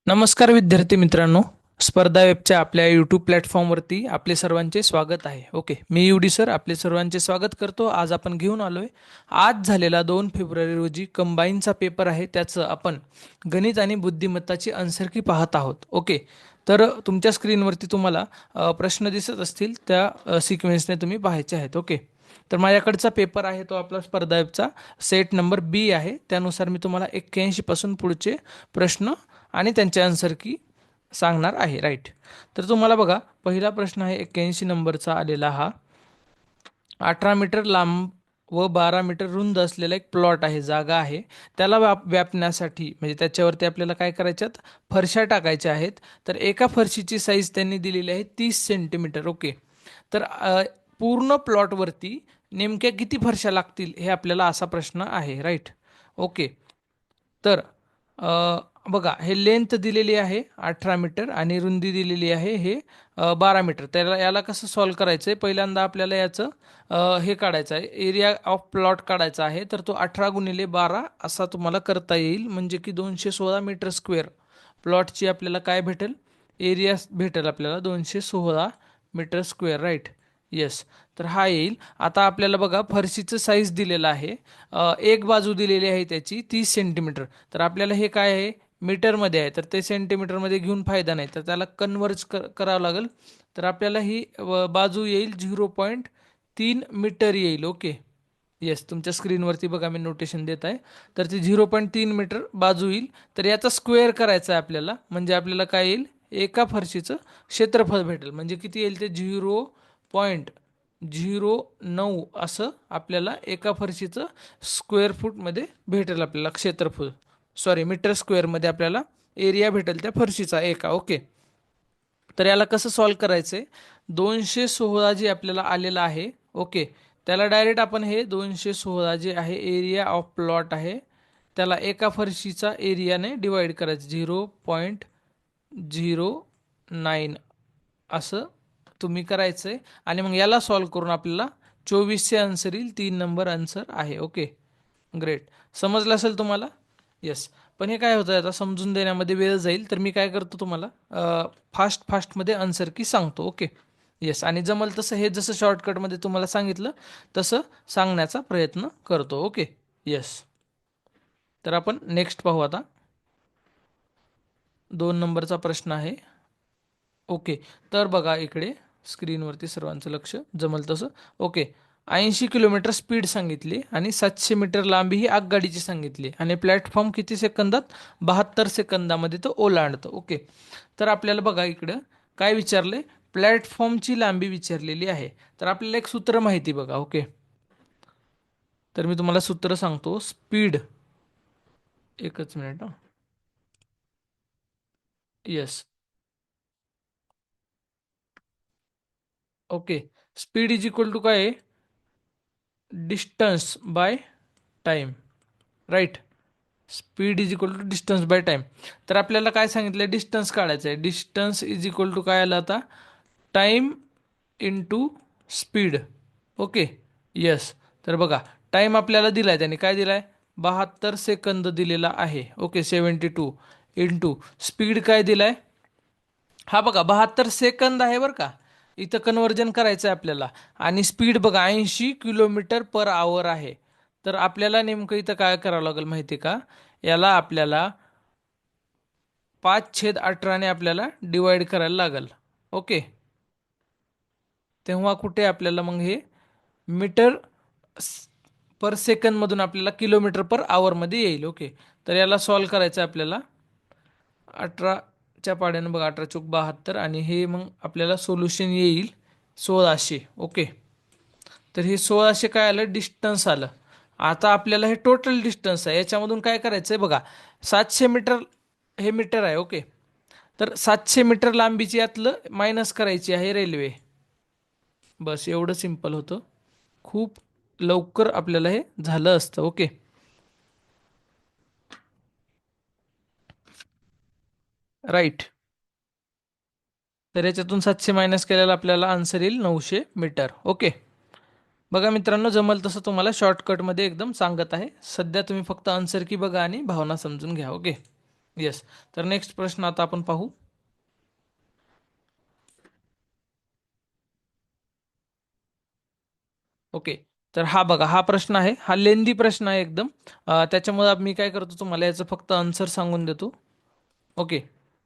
नमस्कार विद्यार्थी मित्रांनो. स्पर्धा वेबच्या आपल्या यूट्यूब प्लॅटफॉर्मवरती आपले सर्वांचे स्वागत आहे. ओके, मी युडी सर आपले सर्वांचे स्वागत करतो. आज आपण घेऊन आलोय आज झालेला 2 फेब्रुवारी रोजी कंबाईनचा पेपर आहे, त्याचं आपण गणित आणि बुद्धिमत्ताची आन्सर की पाहत आहोत. ओके, तर तुमच्या स्क्रीनवरती तुम्हाला प्रश्न दिसत असतील, त्या सिक्वेन्सने तुम्ही पाहायचे आहेत. ओके, तर माझ्याकडचा पेपर आहे तो आपला स्पर्धा वेबचा सेट नंबर बी आहे. त्यानुसार मी तुम्हाला 81 पासून पुढचे प्रश्न आणि त्यांचे आन्सर की सांगणार आहे. राईट, तर तुम्हाला बघा, पहिला प्रश्न आहे 81 नंबरचा आलेला. हा 18 मीटर लांब व 12 मीटर रुंद असलेला एक प्लॉट आहे, जागा आहे. त्याला व्यापण्यासाठी म्हणजे त्याच्यावरती आपल्याला काय करायच्यात, फरशा टाकायच्या आहेत. तर एका फरशीची साईज त्यांनी दिलेली आहे 30 सेंटीमीटर. ओके, तर पूर्ण प्लॉटवरती नेमक्या किती फरशा लागतील हे आपल्याला असा प्रश्न आहे. राईट, ओके, तर बघा, हे लेंथ दिलेली आहे 18 मीटर आणि रुंदी दिलेली आहे हे 12 मीटर. त्याला याला कसं सॉल्व करायचं आहे, पहिल्यांदा आपल्याला याचं हे काढायचं आहे, एरिया ऑफ प्लॉट काढायचा आहे. तर तो 18 × 12 असा तुम्हाला करता येईल, म्हणजे की 216 मीटर स्क्वेअर प्लॉटची आपल्याला काय भेटेल, एरिया भेटेल आपल्याला 216 मीटर स्क्वेअर. राईट, येस, तर हा येईल. आता आपल्याला बघा, फरशीचं साईज दिलेलं आहे, एक बाजू दिलेली आहे त्याची 30 सेंटीमीटर. तर आपल्याला हे काय आहे, मीटरमध्ये आहे, तर ते सेंटीमीटरमध्ये घेऊन फायदा नाही, तर त्याला कन्व्हर्ज करावं लागेल. तर आपल्याला ही बाजू येईल 0.3 मीटर येईल. ओके, येस, तुमच्या स्क्रीनवरती बघा मी नोटेशन देत आहे. तर ती 0.3 मीटर बाजू येईल. तर याचा स्क्वेअर करायचा आहे आपल्याला, म्हणजे आपल्याला काय येईल, एका फरशीचं क्षेत्रफळ भेटेल, म्हणजे किती येईल ते 0.09 असं आपल्याला एका फरशीचं स्क्वेअर फूटमध्ये भेटेल आपल्याला क्षेत्रफळ, सॉरी मीटर स्क्वेअरमध्ये आपल्याला एरिया भेटेल त्या फरशीचा एका. ओके, तर याला कसं सॉल्व करायचं आहे, 216 जे आपल्याला आलेलं आहे. ओके, त्याला डायरेक्ट आपण हे 216 जे आहे एरिया ऑफ प्लॉट आहे, त्याला एका फरशीचा एरियाने डिवाइड करायचं, 0.09 असं तुम्ही करायचं आहे. आणि मग याला सॉल्व करून आपल्याला 24चे आन्सर येईल. 3 नंबर आन्सर आहे. ओके, ग्रेट, समजलं असेल तुम्हाला. येस, पण हे काय होतं, आता समजून देण्यामध्ये वेळ जाईल, तर मी काय करतो, तुम्हाला फास्टमध्ये आन्सर की सांगतो. ओके, येस, आणि जमल तसं हे जसं शॉर्टकटमध्ये तुम्हाला सांगितलं तसं सांगण्याचा प्रयत्न करतो. ओके, येस, तर आपण नेक्स्ट पाहू आता. 2 नंबरचा प्रश्न आहे. ओके, तर बघा इकडे स्क्रीनवरती सर्वांचं लक्ष, जमल तसं. ओके, 80 किलोमीटर स्पीड सांगितली आणि 700 मीटर लांबी ही आगगाडीची सांगितली आणि प्लॅटफॉर्म किती सेकंदात, 72 सेकंदामध्ये तो ओलांडतं. ओके, तर आपल्याला बघा इकडं काय विचारले, प्लॅटफॉर्मची लांबी विचारलेली आहे. तर आपल्याला एक सूत्र माहिती बघा. ओके, तर मी तुम्हाला सूत्र सांगतो. स्पीड, एकच मिनिट हा. Yes, okay, speed is equal to काय आहे, distance by time. Right, speed is equal to distance by time. तर आपल्याला काय सांगितलं, डिस्टन्स काढायचं आहे. डिस्टन्स इज इक्वल टू काय आलं आता, time into speed. Okay, yes, तर बघा, टाइम आपल्याला दिलाय, त्याने काय दिलाय, 72 सेकंद दिलेला आहे. ओके, 72 इंटू स्पीड काय दिलाय, हा बघा 72 सेकंद आहे बरं का, इथं कन्वर्जन करायचं आहे आपल्याला. आणि स्पीड बघा 80 किलोमीटर पर आवर आहे. तर आपल्याला नेमकं इथं काय करावं लागेल माहिती का, याला आपल्याला 5/18 आपल्याला डिवाइड करायला लागेल. ओके, तेव्हा कुठे आपल्याला मग हे मीटर पर सेकंद मधून आपल्याला किलोमीटर पर आवरमध्ये येईल. ओके, तर याला सॉल्व करायचं आहे आपल्याला. 18च्या पाड्यानं बघा, 18×4 = 72 आणि हे मग आपल्याला सोल्युशन येईल 1600. ओके, तर हे 1600 काय आलं, डिस्टन्स आलं. आता आपल्याला हे टोटल डिस्टन्स आहे, याच्यामधून काय करायचं आहे बघा, 700 मीटर हे मीटर आहे. ओके, तर 700 मीटर लांबीची यातलं मायनस करायची आहे रेल्वे. बस एवढं सिंपल होतं, खूप लवकर आपल्याला हे झालं असतं. ओके, राईट, तर याच्यातून 700 मायनस केल्याला आपल्याला आन्सर येईल 900 मीटर. ओके, बघा मित्रांनो, जमल तसं तुम्हाला शॉर्टकटमध्ये एकदम सांगत आहे. सध्या तुम्ही फक्त आन्सर की बघा आणि भावना समजून घ्या. Okay, yes. तर नेक्स्ट प्रश्न आता आपण पाहू. ओके. तर हा बघा, हा प्रश्न आहे, हा लेंदी प्रश्न आहे एकदम. त्याच्यामुळे मी काय करतो, तुम्हाला याचं फक्त आन्सर सांगून देतो. ओके.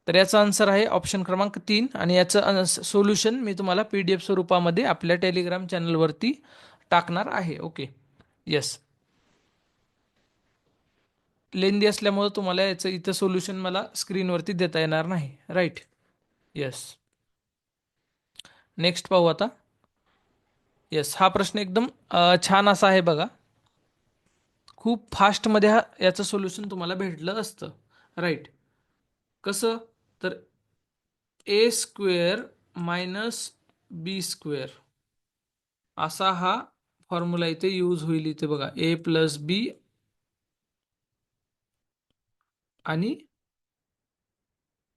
तर याचा आन्सर आहे ऑप्शन क्रमांक 3, आणि याचं सोल्युशन मी तुम्हाला PDF स्वरूपामध्ये आपल्या टेलिग्राम चॅनलवरती टाकणार आहे. ओके. येस. लेंदी असल्यामुळे तुम्हाला याचं इथं सोल्युशन मला स्क्रीनवरती देता येणार नाही. राईट. येस. नेक्स्ट पाहू आता. येस, हा प्रश्न एकदम छान असा आहे बघा. खूप फास्टमध्ये याचं सोल्युशन तुम्हाला भेटलं असतं. राईट. कसं? तर A² मायनस B² असा हा फॉर्म्युला इथे यूज होईल. इथे बघा, A+B आणि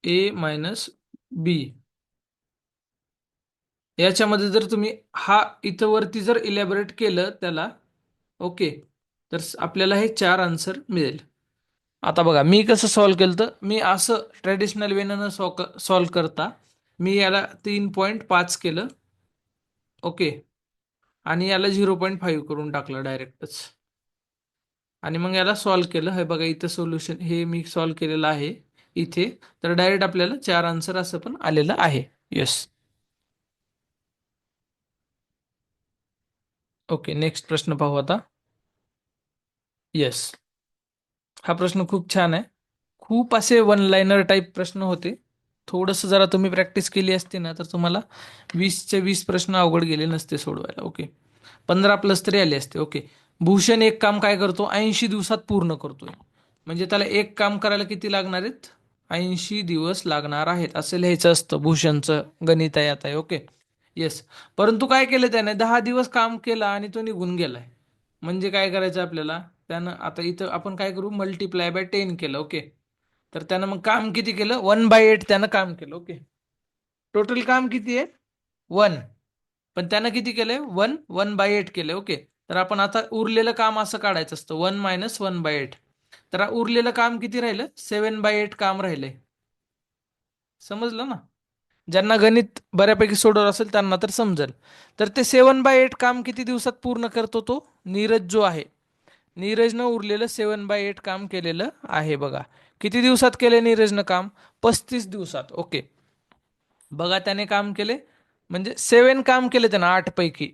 A-B. याच्यामध्ये जर तुम्ही हा इथं वरती जर इलॅबोरेट केलं त्याला, ओके, तर आपल्याला हे 4 आन्सर मिळेल. आता बघा, मी कसं सॉल्व्ह केलं, तर मी असं ट्रॅडिशनल वेनं सॉल्व्ह करता मी याला 3.5 केलं. ओके. आणि याला 0.5 करून टाकलं डायरेक्टच. आणि मग याला सॉल्व्ह केलं. हे बघा, इथं सोल्युशन हे मी सॉल्व्ह केलेलं आहे इथे. तर डायरेक्ट आपल्याला 4 आन्सर असं पण आलेलं आहे. येस. ओके. नेक्स्ट प्रश्न पाहू आता. येस. हा प्रश्न खूप छान आहे. खूप असे वन लाईनर टाईप प्रश्न होते. थोडंसं जरा तुम्ही प्रॅक्टिस केली असती ना, तर तुम्हाला 20चे 20 प्रश्न अवघड गेले नसते सोडवायला. ओके. 15+ तरी आले असते. ओके. भूषण एक काम काय करतो, 80 दिवसात पूर्ण करतोय. म्हणजे त्याला एक काम करायला किती लागणार आहेत? 80 दिवस लागणार आहेत, असं लिहायचं असतं. भूषणचं गणित आहे आता. ओके. येस. परंतु काय केलं त्याने, 10 दिवस काम केलं आणि तो निघून गेलाय. म्हणजे काय करायचं आपल्याला? त्यानं आता इथं आपण काय करू, मल्टिप्लाय बाय 10 केलं. ओके. तर त्यानं मग काम किती केलं? 1/8 त्यानं काम केलं. ओके. टोटल काम किती आहे? 1. पण त्यानं किती केलंय? 1/8 केलंय. ओके. तर आपण आता उरलेलं काम असं काढायचं असतं, 1 - 1/8. तर उरलेलं काम किती राहिलं? 7/8 काम राहिलंय. समजलं ना? ज्यांना गणित बऱ्यापैकी सोडवलं असेल त्यांना तर समजेल. तर ते 7/8 काम किती दिवसात पूर्ण करतो तो नीरज जो आहे. नीरजनं उरलेलं 7/8 काम केलेलं आहे बघा. किती दिवसात केले नीरजनं काम? 35 दिवसात. ओके. बघा, त्याने काम केले म्हणजे 7 काम केले त्यानं 8 पैकी.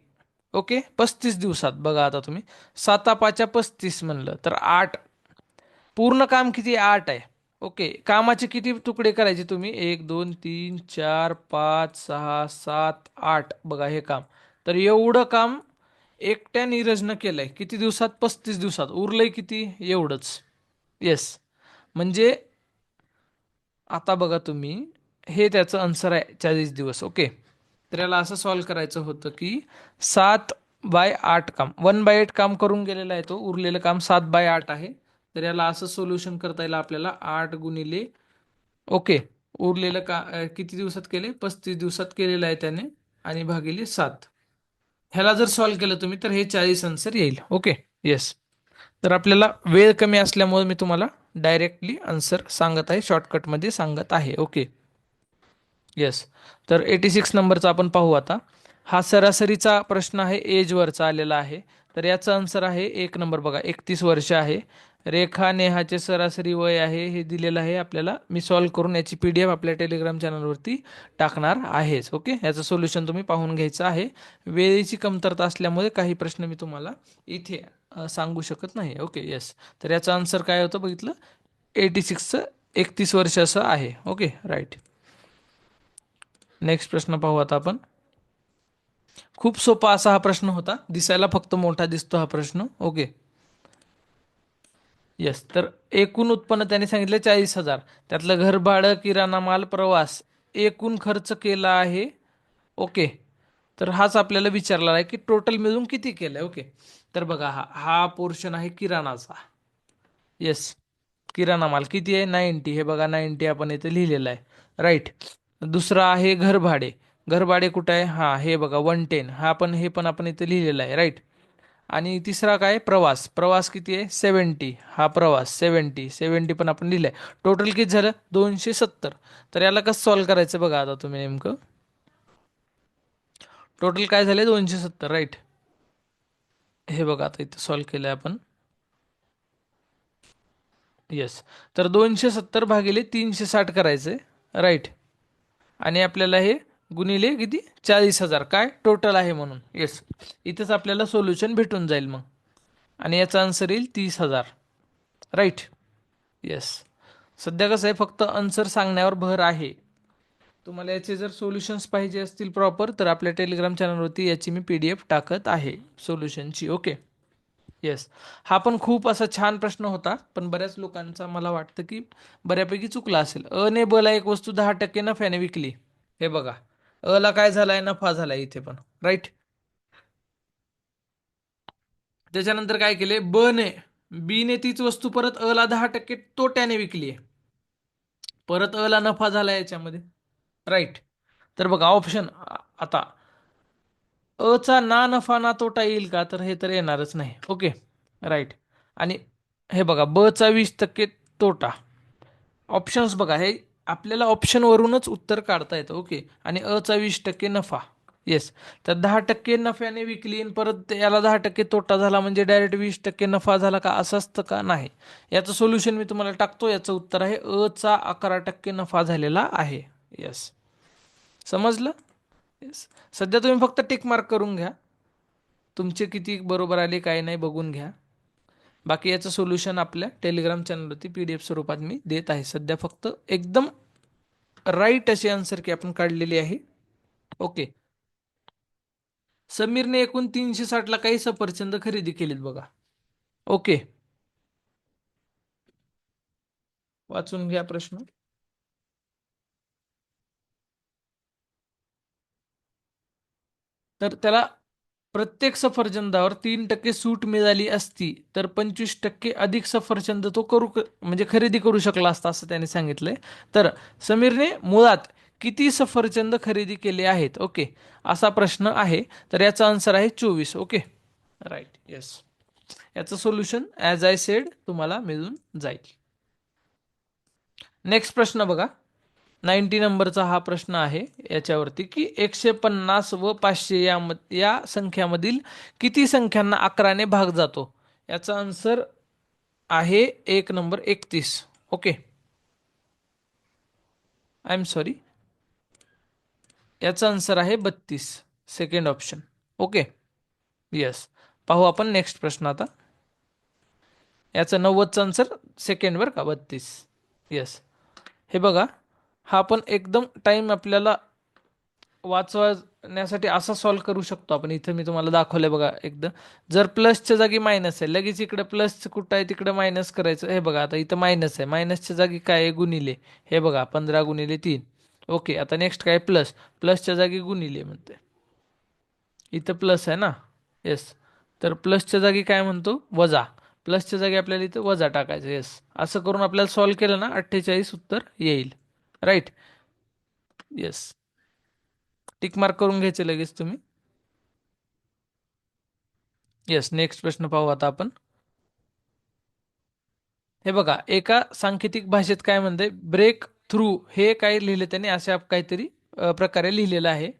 ओके. 35 दिवसात. बघा आता तुम्ही, 7 × 5 = 35 म्हणलं तर 8. पूर्ण काम किती? 8 आहे. ओके. कामाचे किती तुकडे करायचे तुम्ही? 1 2 3 4 5 6 7 8. बघा हे काम. तर एवढं काम एकट्या नीरजनं केलंय. किती दिवसात? 35 दिवसात. उरलंय किती? एवढंच. येस. म्हणजे आता बघा तुम्ही, हे त्याचं आन्सर आहे, 40 दिवस. ओके. तर याला असं सॉल्व्ह करायचं होतं की 7/8 काम, 1/8 काम करून गेलेला आहे तो. उरलेलं काम 7/8 आहे. तर याला असं सोल्युशन करता येईल आपल्याला, 8 गुणिले, ओके, उरलेलं किती दिवसात केले? 35 दिवसात केलेलं आहे त्याने, आणि भागिले 7. ह्याला जर सॉल्व्ह केलं तुम्ही, तर हे 40 आन्सर येईल. ओके. येस. तर आपल्याला वेळ कमी असल्यामुळे मी तुम्हाला डायरेक्टली आन्सर सांगत आहे, शॉर्टकटमध्ये सांगत आहे. ओके. येस. तर 86 नंबरचा आपण पाहू आता. हा सरासरीचा प्रश्न आहे, एजवरचा आलेला आहे. तर याचा आन्सर आहे 1 नंबर. बघा, 31 वर्ष आहे. रेखा नेहाचे सरासरी वय आहे हे दिलेलं आहे आपल्याला. मी सॉल्व्ह करून याची PDF आपल्या टेलिग्राम चॅनलवरती टाकणार आहेच. ओके. याचं सोल्युशन तुम्ही पाहून घ्यायचं आहे. वेळेची कमतरता असल्यामुळे काही प्रश्न मी तुम्हाला इथे सांगू शकत नाही. ओके. येस. तर याचं आन्सर काय होतं बघितलं? 86चं 31 वर्ष असं आहे. ओके. राईट. नेक्स्ट प्रश्न पाहू आता आपण. खूप सोपा असा हा प्रश्न होता, दिसायला फक्त मोठा दिसतो हा प्रश्न. ओके. येस. तर एकूण उत्पन्न त्याने सांगितलं 40,000. त्यातलं घर भाडं, किराणा माल, प्रवास, एकूण खर्च केला आहे. ओके. तर हाच आपल्याला विचारला आहे की टोटल मिळून किती केलंय. ओके. तर बघा, हा हा पोर्शन आहे किराणाचा. येस. किराणा माल किती आहे? 90. हे बघा, 90 आपण इथे लिहिलेलं आहे. राईट. दुसरा आहे घरभाडे. घरभाडे कुठं आहे? हा, हे बघा, 110. हे पण आपण इथे लिहिलेलं आहे. राईट. आणि तिसरा काय प्रवास, प्रवास किती आहे 70, हा प्रवास 70, 70 पण आपण लिहिलंय. टोटल किती झालं 270. तर याला कसं सॉल्व्ह करायचं बघा आता तुम्ही नेमकं. टोटल काय झाले 270, राईट. हे बघा आता इथं सॉल्व्ह केलंय आपण. येस. तर 270 भागिले 360 करायचंय, राईट. आणि आपल्याला हे गुणिले किती 40,000 काय टोटल आहे म्हणून. येस. इथंच आपल्याला सोल्युशन भेटून जाईल मग. आणि याचा आन्सर येईल 30,000, राईट. येस. सध्या कसं आहे फक्त आन्सर सांगण्यावर भर आहे. तुम्हाला याचे जर सोल्युशन्स पाहिजे असतील प्रॉपर तर आपल्या टेलिग्राम चॅनलवरती याची मी PDF टाकत आहे सोल्युशनची. ओके. येस. हा पण खूप असा छान प्रश्न होता, पण बऱ्याच लोकांचा मला वाटतं की बऱ्यापैकी चुकला असेल. अ ने ब ला एक वस्तू 10% नफ्याने विकली. हे बघा, अ ला काय झालाय नफा झालाय इथे पण, राईट. त्याच्यानंतर काय केले ब ने, बी ने तीच वस्तू परत अ ला 10% तोट्याने विकली आहे. परत अ ला नफा झाला याच्यामध्ये, राईट. तर बघा ऑप्शन आता अ चा ना नफा ना तोटा येईल का, तर हे तर येणारच नाही. Okay, right. आणि हे बघा ब चा 20% तोटा. ऑप्शन्स बघा, हे आपल्याला ऑप्शनवरूनच उत्तर काढता येतं. ओके. आणि अ चा 20% नफा. येस. तर 10% नफ्याने विकली आणि परत याला 10% तोटा झाला म्हणजे डायरेक्ट 20% नफा झाला का, असं असतं का, नाही. याचं सोल्युशन मी तुम्हाला टाकतो. याचं उत्तर आहे अ चा 11% नफा झालेला आहे. येस. समजलं. येस. सध्या तुम्ही फक्त टिक मार्क करून घ्या, तुमचे किती बरोबर आले काय नाही बघून घ्या. बाकी याचं सोल्युशन आपल्या टेलिग्राम चॅनलवरती PDF स्वरूपात मी देत आहे. सध्या फक्त एकदम राईट अशी आन्सर की आपण काढलेली आहे. ओके. समीरने एकूण 360 ला काही सफरचंद खरेदी केलीत बघा. ओके, वाचून घ्या प्रश्न. तर त्याला प्रत्येक सफरचंदावर 3% सूट मिळाली असती तर 25% अधिक सफरचंद तो म्हणजे खरेदी करू शकला असता असं त्याने सांगितलंय. तर समीरने मुळात किती सफरचंद खरेदी केले आहेत, ओके, असा प्रश्न आहे. तर याचा आन्सर आहे 24. Okay, right. येस. याचं सोल्युशन ॲज आय सेड तुम्हाला मिळून जाईल. नेक्स्ट प्रश्न बघा. 90 नंबरचा हा प्रश्न आहे याच्यावरती की 150 व 500 या संख्यामधील किती संख्यांना 11ने भाग जातो. याचा आन्सर आहे एक number 31. Okay, I am sorry, याचा आन्सर आहे 32, सेकंड ऑप्शन. ओके. येस. पाहू आपण नेक्स्ट प्रश्न आता. याचं 90चं आन्सर सेकंड बरं का, 32. येस. हे बघा, हा पण एकदम टाइम आपल्याला वाचवण्यासाठी असा सॉल्व्ह करू शकतो आपण. इथं मी तुम्हाला दाखवलंय बघा एकदम. जर प्लसच्या जागी मायनस आहे, लगेच इकडे प्लस कुठं आहे तिकडे मायनस करायचं. हे बघा आता इथं मायनस आहे, मायनसच्या जागी काय आहे गुणिले. हे बघा 15 गुणिले 3. ओके. आता नेक्स्ट काय प्लस, प्लसच्या जागी गुणिले म्हणते. इथं प्लस आहे ना. येस. तर प्लसच्या जागी काय म्हणतो वजा, प्लसच्या जागी आपल्याला इथं वजा टाकायचं. येस. असं करून आपल्याला सॉल्व्ह केलं ना 48 उत्तर येईल, राईट. येस. टिक मार्क करून घ्यायचे लगेच तुम्ही. येस. नेक्स्ट प्रश्न पाहू आता आपण. हे बघा, एका सांकेतिक भाषेत काय म्हणते ब्रेक थ्रू, हे काय लिहिले त्याने अशा काहीतरी प्रकारे लिहिलेलं आहे.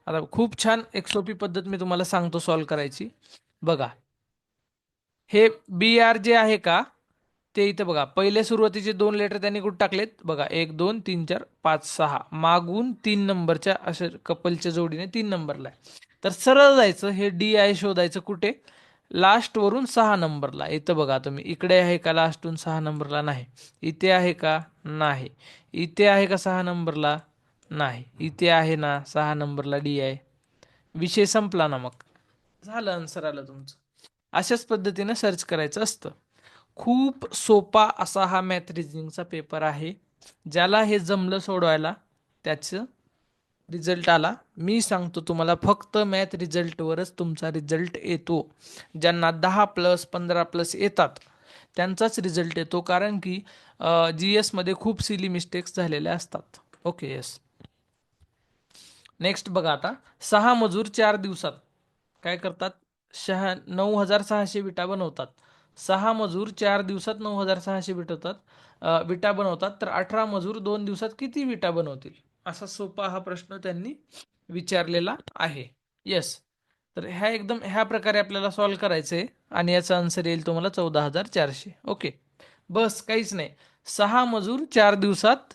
आता खूप छान एक सोपी पद्धत मी तुम्हाला सांगतो सॉल्व्ह करायची. बघा, हे BR जे आहे का, ते इथं बघा पहिले सुरुवातीचे 2 लेटर त्यांनी कुठे टाकलेत बघा, 1 2 3 4 5 6 मागून 3 नंबरच्या अशा कपलच्या जोडीने 3 नंबरला आहे. तर सरळ जायचं, हे DI शोधायचं कुठे, लास्ट वरून 6 नंबरला. इथं बघा तुम्ही, इकडे आहे का लास्टून 6 नंबरला, नाही. इथे आहे का, नाही. इथे आहे का 6 नंबरला, नाही. इथे आहे ना 6 नंबरला DI. विषय संपला ना, मग झालं, आन्सर आलं तुमचं. अशाच पद्धतीने सर्च करायचं असतं. खूप सोपा असा हा मॅथ रिझनिंगचा पेपर आहे. ज्याला हे जमलं सोडवायला त्याचं रिझल्ट आला. मी सांगतो तुम्हाला, फक्त मॅथ रिझल्टवरच तुमचा रिझल्ट येतो. ज्यांना 10+15+ येतात त्यांचाच रिझल्ट येतो, कारण की GS मध्ये खूप सिली मिस्टेक्स झालेल्या असतात. ओके. येस. नेक्स्ट बघा आता, 6 मजूर 4 दिवसात काय करतात, 9,600 विटा बनवतात. 6 मजूर 4 दिवसात 9,600 विटा बनवतात, तर 18 मजूर 2 दिवसात किती विटा बनवतील? असा सोपा हा प्रश्न त्यांनी विचारलेला आहे. येस. तर ह्या प्रकारे आपल्याला सॉल्व्ह करायचं आहे आणि याचा आन्सर येईल तुम्हाला 14,400. ओके. बस काहीच नाही. 6 मजूर 4 दिवसात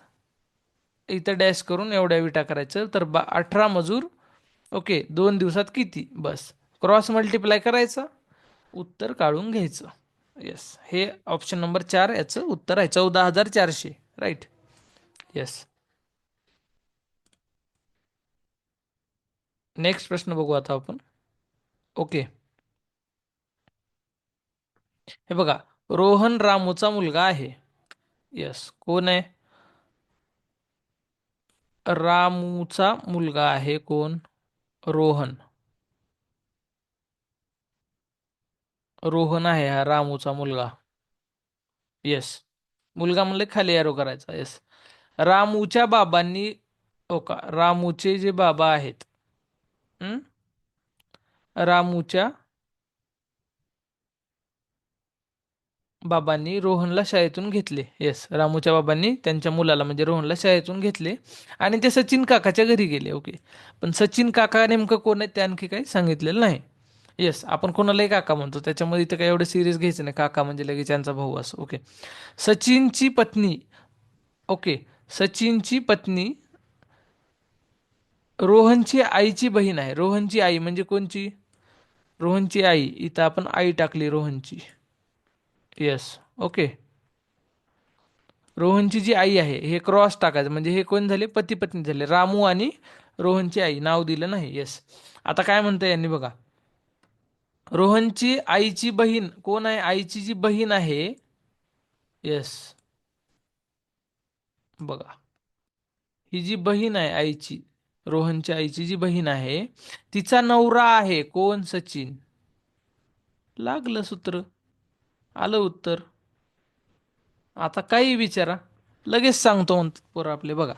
इथं डॅश करून एवढ्या विटा करायचं, तर 18 मजूर ओके 2 दिवसात किती? बस क्रॉस मल्टिप्लाय करायचं, उत्तर काढून घ्यायचं. येस, हे ऑप्शन नंबर 4 याचं उत्तर आहे 14,400. राईट. येस. नेक्स्ट प्रश्न बघू आता आपण. ओके. हे बघा, रोहन रामूचा मुलगा आहे. येस, कोण आहे? रामूचा मुलगा आहे कोण? रोहन. रोहन आहे हा रामूचा मुलगा. येस. मुलगा म्हणले खाली एरो करायचा. येस. रामूच्या बाबांनी, हो का, रामूचे जे बाबा आहेत, हं? रामूच्या बाबांनी रोहनला शाळेतून घेतले. येस, रामूच्या बाबांनी त्यांच्या मुलाला म्हणजे रोहनला शाळेतून घेतले आणि ते सचिन काकाच्या घरी गेले. ओके. पण सचिन काका नेमकं कोण आहे ते आणखी काही सांगितलेलं नाही. येस, आपण कोणालाही काका म्हणतो, त्याच्यामध्ये इथं काही एवढं सिरियस घ्यायचं नाही. काका म्हणजे लगेच त्यांचा भाऊ असो. ओके. सचिनची पत्नी, ओके, सचिनची पत्नी रोहनची आईची बहीण आहे. रोहनची आई म्हणजे कोणची? रोहनची आई. इथं आपण आई टाकली रोहनची. येस. ओके. रोहनची जी आई आहे हे क्रॉस टाकायचं, म्हणजे हे कोण झाले? पती पत्नी झाले. रामू आणि रोहनची आई, नाव दिलं नाही. येस. आता काय म्हणतं यांनी बघा, रोहनची आईची बहीण कोण आहे? आईची जी बहीण आहे, येस, बघा, ही जी बहीण आहे आईची, रोहनच्या आईची जी बहीण आहे, तिचा नवरा आहे कोण? सचिन. लागलं सूत्र, आलं उत्तर. आता काही विचारा, लगेच सांगतो म्हणतात पोरं आपले. बघा,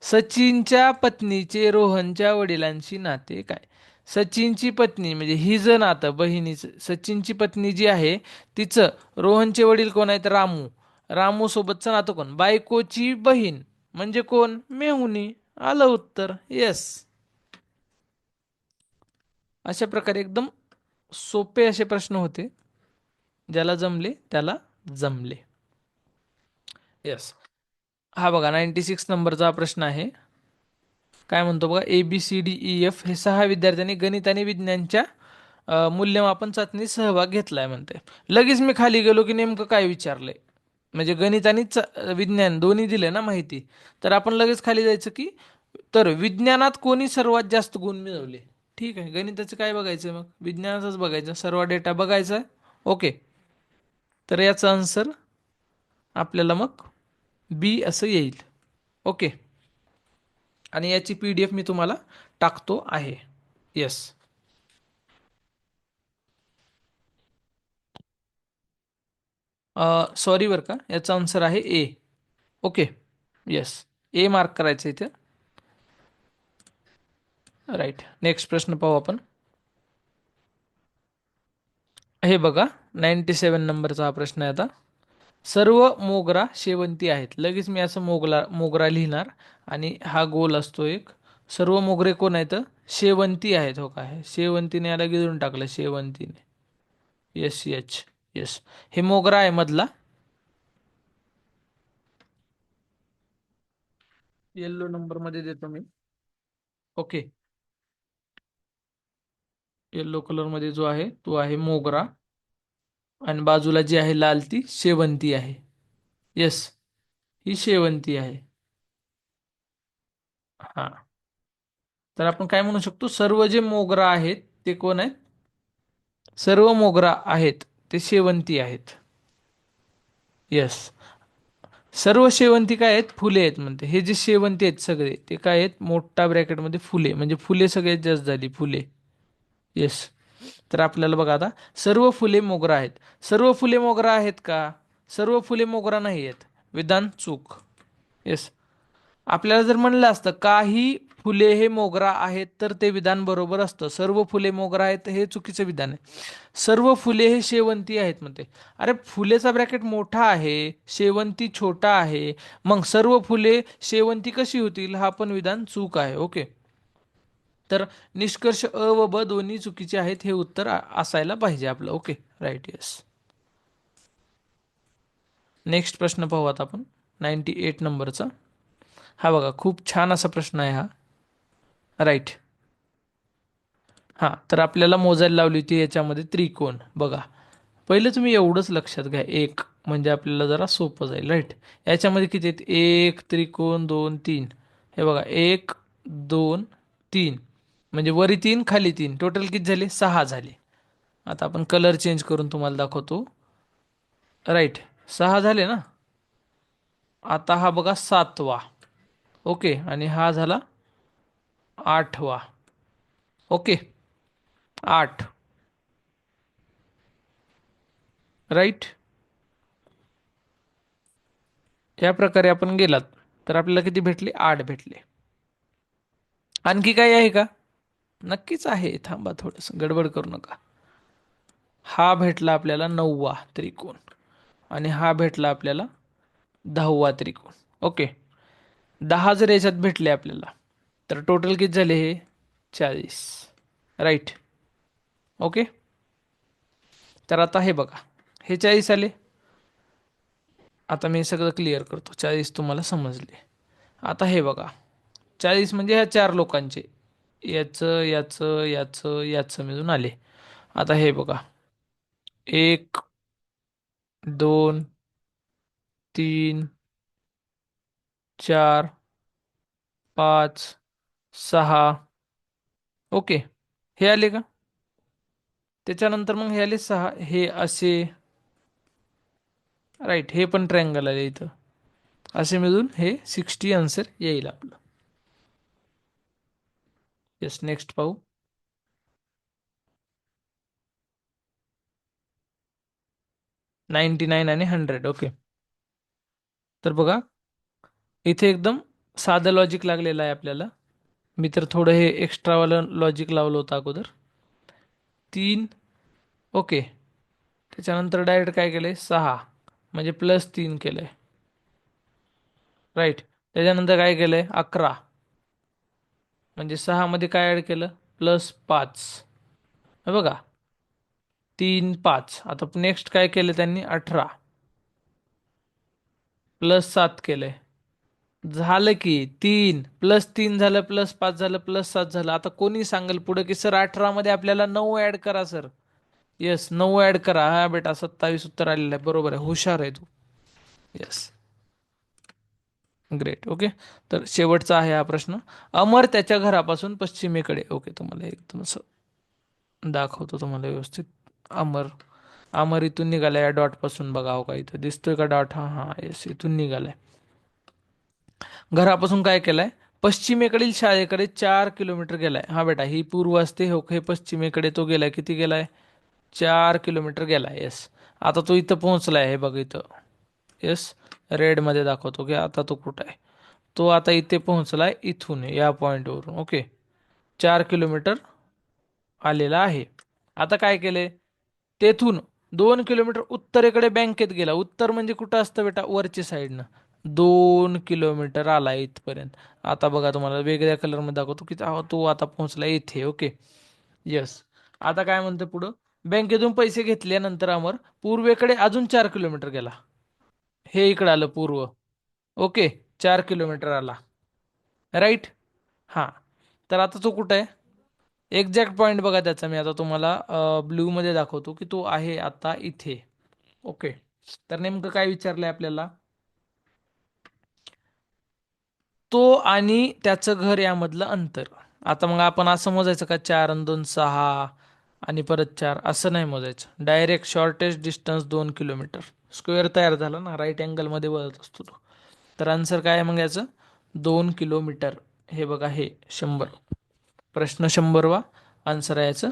सचिनच्या पत्नीचे रोहनच्या वडिलांशी नाते काय? सचिनची पत्नी म्हणजे ही जर नातं बहिणीचं, सचिनची पत्नी जी आहे तिचं रोहनचे वडील कोण आहेत? रामू. रामू सोबतचं नातं कोण? बायकोची बहीण म्हणजे कोण? मेहुणी. आलं उत्तर. येस. अशा प्रकारे एकदम सोपे असे प्रश्न होते, ज्याला जमले त्याला जमले. येस. हा बघा, 96 नंबरचा प्रश्न आहे. काय म्हणतो बघा, ABCDEF हे 6 विद्यार्थ्यांनी गणित आणि विज्ञानच्या मूल्यमापन चाचणीत सहभाग घेतलाय म्हणते. लगेच मी खाली गेलो की नेमकं काय विचारलंय, म्हणजे गणित आणि विज्ञान दोन्ही दिले ना माहिती, तर आपण लगेच खाली जायचं की, तर विज्ञानात कोणी सर्वात जास्त गुण मिळवले? ठीक आहे, गणिताचं काय बघायचं, मग विज्ञानाचंच बघायचं, सर्व डेटा बघायचा आहे. ओके. तर याचा आन्सर आपल्याला मग बी असं येईल. ओके. आणि याची PDF मी तुम्हाला टाकतो आहे. येस. सॉरी बरं का, याचा आन्सर आहे ए. ओके. येस. ए मार्क करायचं इथे. राईट. नेक्स्ट प्रश्न पाहू आपण. हे बघा, 97 नंबरचा हा प्रश्न आहे आता. सर्व मोगरा शेवंती आहेत. लगेच मी असं मोगरा लिहिणार आणि हा गोल असतो एक. सर्व मोगरे कोण आहेत? शेवंती आहेत. हो काय, शेवंतीने याला गिळून टाकलं, शेवंतीने. Yes, H. येस. हे मोगरा आहे मधला. येल्लो नंबर मध्ये देतो मी. ओके. येल्लो कलर मध्ये जो आहे तो आहे मोगरा, आणि बाजूला जी आहे लाल ती शेवंती आहे. येस, ही शेवंती आहे. हा. तर आपण काय म्हणू शकतो, सर्व जे मोगरा आहेत ते कोण आहेत? सर्व मोगरा आहेत ते शेवंती आहेत. येस. सर्व शेवंती काय आहेत? फुले आहेत म्हणते. हे जे शेवंती आहेत सगळे ते काय आहेत? मोठा ब्रॅकेटमध्ये फुले, म्हणजे फुले सगळ्यात जास्त झाली, फुले. येस. तर आपल्याला बघा आता, सर्व फुले मोगरा आहेत. सर्व फुले मोगरा आहेत का? सर्व फुले मोगरा नाही आहेत. विधान चूक. येस. आपल्याला जर म्हणलं असतं काही फुले हे मोगरा आहेत तर ते विधान बरोबर असतं. सर्व फुले मोगरा आहेत हे चुकीचं विधान आहे. सर्व फुले हे शेवंती आहेत म्हणते. अरे फुलेचा ब्रॅकेट मोठा आहे, शेवंती छोटा आहे, मग सर्व फुले शेवंती कशी होतील, हा पण विधान चूक आहे. ओके. तर निष्कर्ष अ व ब दोन्ही चुकीचे आहेत, हे उत्तर असायला पाहिजे आपलं. Okay, right, yes. नेक्स्ट प्रश्न पाहू आता आपण 98 नंबरचा. हा बघा, खूप छान असा प्रश्न आहे हा. राईट. हा, तर आपल्याला मोजायला लावली होती याच्यामध्ये त्रिकोण. बघा, पहिले तुम्ही एवढंच लक्षात घ्या, एक म्हणजे आपल्याला जरा सोपं जाईल. राईट. याच्यामध्ये किती आहेत? एक त्रिकोण, दोन, तीन. हे बघा, एक, दोन, तीन, म्हणजे वरी तीन खाली तीन, टोटल किती झाले? सहा झाले. आता आपण कलर चेंज करून तुम्हाला दाखवतो. राईट, सहा झाले ना. आता हा बघा सातवा. ओके, आणि हा झाला आठवा. ओके, आठ. राईट. या प्रकारे आपण गेलात तर आपल्याला किती भेटले? आठ भेटले. आणखी काही आहे का? नक्कीच आहे, थांबा थोडस गडबड करू नका. हा भेटला आपल्याला नववा त्रिकोण, आणि हा भेटला आपल्याला दहावा त्रिकोण. ओके, दहा जर याच्यात भेटले आपल्याला, तर टोटल किती झाले हे? 40. राईट. ओके, तर आता हे बघा, हे 40 आले. आता मी सगळं क्लिअर करतो. 40 तुम्हाला समजले. आता हे बघा, 40 म्हणजे ह्या चार लोकांचे, याचं याचं याचं याचं मिळून आले. आता हे बघा, एक, दोन, तीन, चार, पाच, सहा. ओके, हे आले का? त्याच्यानंतर मग हे आले सहा, हे असे. राईट, हे पण ट्रायंगल आले इथं. असे मिळून हे 60 आन्सर येईल आपलं. येस, नेक्स्ट पाहू. 99 आणि 100. ओके, तर बघा, इथे एकदम साधं लॉजिक लागलेलं आहे आपल्याला. मी तर थोडं हे एक्स्ट्रावालं लॉजिक लावलं होतं अगोदर. तीन. ओके, त्याच्यानंतर डायरेक्ट काय केलंय? सहा, म्हणजे +3 केलंय. राईट. त्याच्यानंतर काय केलंय? 11, म्हणजे सहा मध्ये काय ऍड केलं? +5. हे बघा, 3, 5. आता नेक्स्ट काय केलं त्यांनी? 18, +7 केलंय. झालं की 3 + 3 झालं, +5 झालं, +7 झालं. आता कोणी सांगेल पुढे की सर 18 मध्ये आपल्याला 9 ऍड करा सर. येस, 9 ऍड करा. हा बेटा, 27 उत्तर आलेलं आहे. बरोबर आहे, हुशार आहे तू. Yes, great. ओके, तर शेवटचा आहे हा प्रश्न. अमर त्याच्या घरापासून पश्चिमेकडे. ओके, तुम्हाला एकदम असं दाखवतो तुम्हाला व्यवस्थित. अमर, अमर इथून निघालाय या डॉट पासून. बघा, हो का, इथं दिसतोय का डॉट? हा हा, येस, इथून निघालाय. घरापासून काय केलंय? पश्चिमेकडील शाळेकडे 4 किलोमीटर गेलाय. हा बेटा, ही पूर्व असते, हो, हे पश्चिमेकडे तो गेलाय. किती गेलाय? 4 किलोमीटर गेलाय. येस. आता तो इथं पोहोचलाय, हे बघ इथं. येस, रेड मध्ये दाखवतो की आता तो कुठं आहे. तो आता इथे पोहोचलाय, इथून या पॉइंटवरून. ओके, 4 किलोमीटर आलेला आहे. आता काय केले? तेथून 2 किलोमीटर उत्तरेकडे बँकेत गेला. उत्तर म्हणजे कुठं असतं बेटा? वरच्या साईडनं. 2 किलोमीटर आला इथपर्यंत. आता बघा, तुम्हाला वेगळ्या कलरमध्ये दाखवतो की तो आता पोहोचला इथे. Okay, yes. आता काय म्हणतं पुढं? बँकेतून पैसे घेतल्यानंतर अमर पूर्वेकडे अजून 4 किलोमीटर गेला. हे इकडे आलं पूर्व. ओके, 4 किलोमीटर आला. राईट. हा, तर आता तो कुठं आहे? एक्झॅक्ट पॉईंट बघा त्याचा, मी आता तुम्हाला ब्ल्यू मध्ये दाखवतो की तो आहे आता इथे. ओके, तर नेमकं काय विचारलंय आपल्याला? तो आणि त्याचं घर यामधलं अंतर. आता मग आपण असं मोजायचं का? 4 आणि 2 6, आणि परत 4, असं नाही मोजायचं. Direct shortest distance 2 kilometre. Square तयार झाला ना, राईट अँगल मध्ये वळत असतो तो. तर आन्सर काय आहे मग याचं? 2 किलोमीटर. हे बघा, हे 100. प्रश्न 100वा आन्सर आहे याचं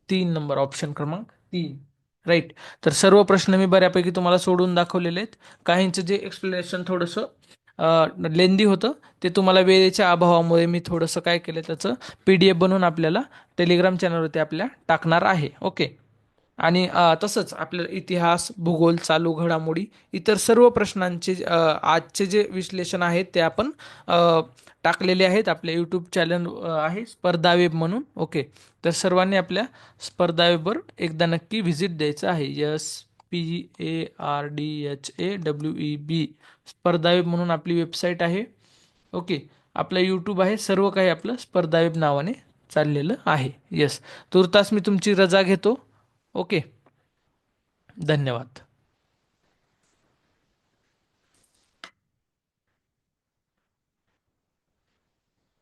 3 नंबर, ऑप्शन क्रमांक 3. राईट. तर सर्व प्रश्न मी बऱ्यापैकी तुम्हाला सोडून दाखवलेले आहेत. काहींचं जे एक्सप्लेनेशन थोडंसं लेंदी होतं. ते तुम्हाला वेळेच्या अभावामुळे मी थोडंसं काय केलं, त्याचं PDF बनवून आपल्याला टेलिग्राम चॅनलवरती आपल्या टाकणार आहे. ओके. आणि तसंच आपल्याला इतिहास, भूगोल, चालू घडामोडी, इतर सर्व प्रश्नांचे आजचे जे विश्लेषण आहेत ते आपण टाकलेले आहेत. आपल्या यूट्यूब चॅनल आहे स्पर्धा वेब म्हणून. ओके. तर सर्वांनी आपल्या स्पर्धा वेबवर एकदा नक्की व्हिजिट द्यायचं आहे. SPARDHAWEB स्पर्धा वेब म्हणून आपली वेबसाईट आहे. ओके. आपलं यूट्यूब आहे. सर्व काही आपलं स्पर्धा वेब नावाने चाललेलं आहे. येस. तुर्तास मी तुमची रजा घेतो. ओके. धन्यवाद.